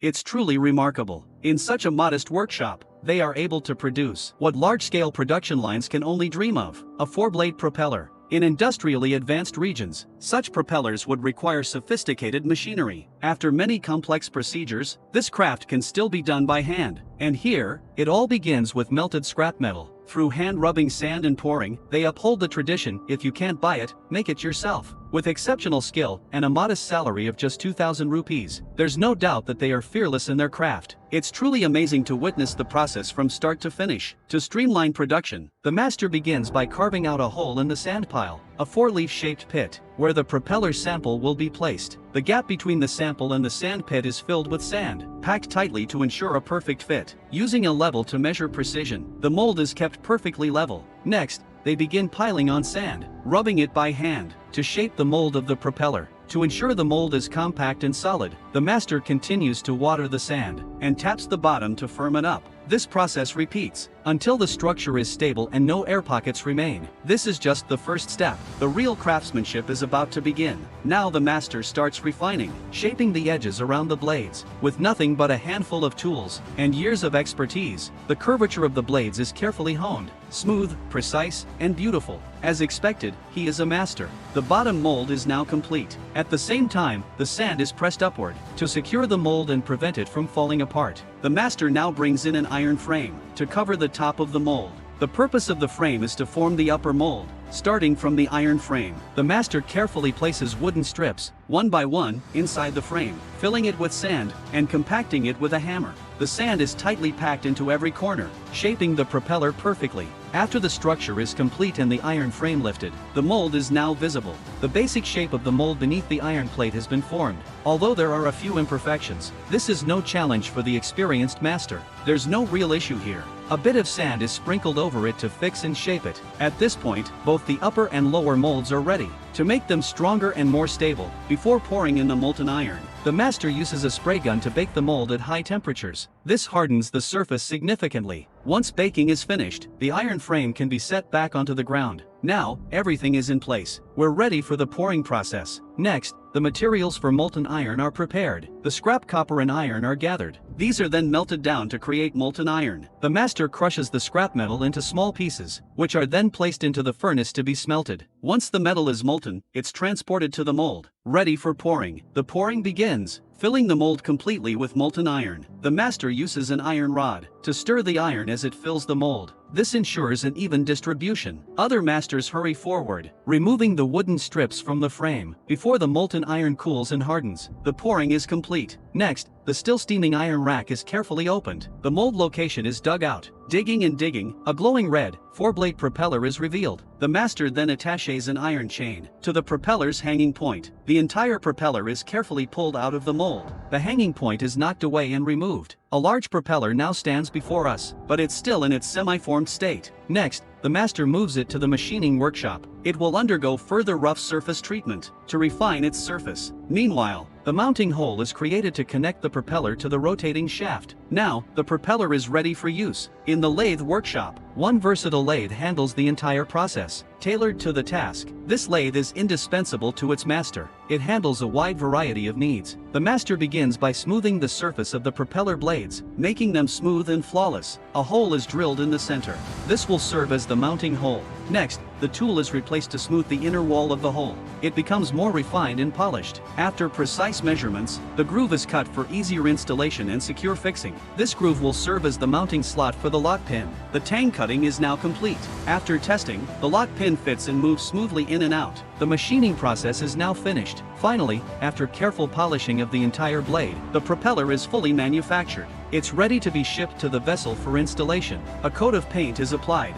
It's truly remarkable. In such a modest workshop, they are able to produce what large-scale production lines can only dream of: a 4-blade propeller. In industrially advanced regions, such propellers would require sophisticated machinery. After many complex procedures, this craft can still be done by hand. And here, it all begins with melted scrap metal. Through hand-rubbing sand and pouring, they uphold the tradition: if you can't buy it, make it yourself. With exceptional skill and a modest salary of just 2,000 rupees, there's no doubt that they are fearless in their craft. It's truly amazing to witness the process from start to finish. To streamline production, the master begins by carving out a hole in the sand pile, a 4-leaf shaped pit, where the propeller sample will be placed. The gap between the sample and the sand pit is filled with sand, packed tightly to ensure a perfect fit. Using a level to measure precision, the mold is kept perfectly level. Next, they begin piling on sand, rubbing it by hand, to shape the mold of the propeller. To ensure the mold is compact and solid, the master continues to water the sand, and taps the bottom to firm it up. This process repeats until the structure is stable and no air pockets remain. This is just the first step. The real craftsmanship is about to begin. Now the master starts refining, shaping the edges around the blades. With nothing but a handful of tools and years of expertise, the curvature of the blades is carefully honed, smooth, precise, and beautiful. As expected, he is a master. The bottom mold is now complete. At the same time, the sand is pressed upward to secure the mold and prevent it from falling apart. The master now brings in an iron frame to cover the top of the mold. The purpose of the frame is to form the upper mold. Starting from the iron frame, the master carefully places wooden strips, one by one, inside the frame, filling it with sand and compacting it with a hammer. The sand is tightly packed into every corner, shaping the propeller perfectly. After the structure is complete and the iron frame lifted, the mold is now visible. The basic shape of the mold beneath the iron plate has been formed. Although there are a few imperfections, this is no challenge for the experienced master. There's no real issue here. A bit of sand is sprinkled over it to fix and shape it. At this point, both the upper and lower molds are ready. To make them stronger and more stable, before pouring in the molten iron, the master uses a spray gun to bake the mold at high temperatures. This hardens the surface significantly. Once baking is finished, the iron frame can be set back onto the ground. Now, everything is in place. We're ready for the pouring process. Next, the materials for molten iron are prepared. The scrap copper and iron are gathered. These are then melted down to create molten iron. The master crushes the scrap metal into small pieces, which are then placed into the furnace to be smelted. Once the metal is molten, it's transported to the mold, ready for pouring. The pouring begins, filling the mold completely with molten iron. The master uses an iron rod to stir the iron as it fills the mold. This ensures an even distribution. Other masters hurry forward, removing the wooden strips from the frame. Before the molten iron cools and hardens, the pouring is complete. Next, the still steaming iron rack is carefully opened. The mold location is dug out. Digging and digging, a glowing red, 4-blade propeller is revealed. The master then attaches an iron chain to the propeller's hanging point. The entire propeller is carefully pulled out of the mold. The hanging point is knocked away and removed. A large propeller now stands before us, but it's still in its semi-formed state. Next, the master moves it to the machining workshop. It will undergo further rough surface treatment to refine its surface. Meanwhile, the mounting hole is created to connect the propeller to the rotating shaft. Now, the propeller is ready for use. In the lathe workshop, one versatile lathe handles the entire process, tailored to the task. This lathe is indispensable to its master. It handles a wide variety of needs. The master begins by smoothing the surface of the propeller blades, making them smooth and flawless. A hole is drilled in the center. This will serve as the mounting hole. Next, the tool is replaced to smooth the inner wall of the hole. It becomes more refined and polished. After precise measurements, the groove is cut for easier installation and secure fixing. This groove will serve as the mounting slot for the lock pin. The tang cutting is now complete. After testing, the lock pin fits and moves smoothly in and out. The machining process is now finished. Finally, after careful polishing of the entire blade, the propeller is fully manufactured. It's ready to be shipped to the vessel for installation. A coat of paint is applied,